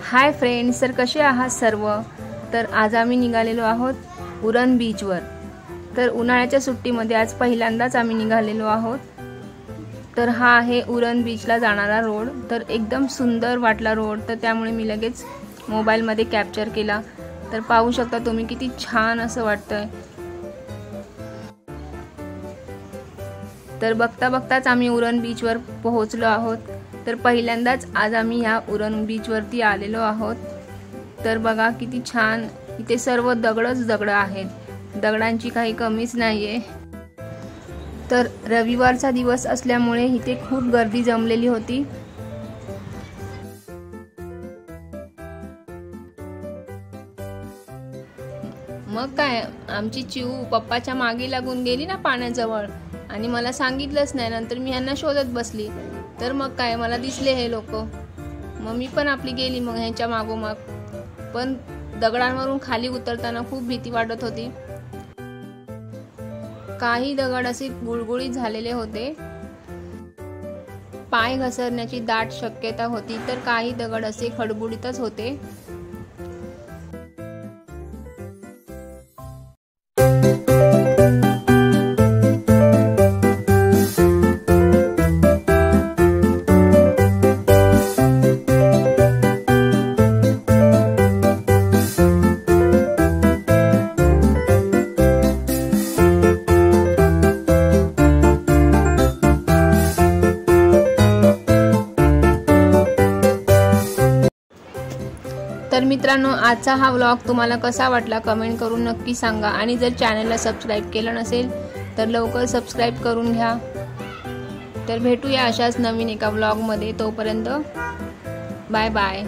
Hi friends, तर कसे आहात सर्व। तर आज आम्ही निघालेलो आहोत उरण बीचवर। तर उन्हाळ्याच्या सुट्टीमध्ये आज पहिल्यांदाच आम्ही निघालेलो आहोत। तर हा आहे उरण बीचला जाणारा रोड। तर एकदम सुंदर वाटला रोड, तर त्यामुळे मी लगेच मोबाईलमध्ये कॅप्चर केला। तर पाहू शकता तुम्ही किती छान असं वाटतंय। तर बघता बघताच आम्ही उरण बीचवर पोहोचलो आहोत। तर पहिल्यांदाच आज आम्ही ह्या उरण बीचवरती आलेलो आहोत। तर बघा किती छान, इथे सर्व दगडच दगड आहेत, दगडांची काही कमीच नाहीये। तर रविवारचा दिवस असल्यामुळे इथे खूप गर्दी जमलेली होती। मग काय, आमची चिऊ पप्पाच्या मागे लागून गेली ना पाण्याजवळ, आणि मला सांगितलंच नाही। नंतर मी यांना शोधत बसली, तर मग काय मला दिसले हे लोक। मग मी पण आपली गेली मग ह्यांच्या मागोमाग। पण दगडांवरून खाली उतरताना खूप भीती वाटत होती। काही दगड असे गुळगुळीत झालेले होते, पाय घसरण्याची दाट शक्यता होती। तर काही दगड असे खडबुडीतच होते। तर मित्रांनो, आजचा हा व्लॉग तुम्हाला कसा वाटला कमेंट करून नक्की सांगा। आणि जर चॅनलला सबस्क्राईब केलं नसेल तर लवकर सबस्क्राईब करून घ्या। तर भेटूया अशाच नवीन एका व्लॉगमध्ये। तोपर्यंत बाय बाय।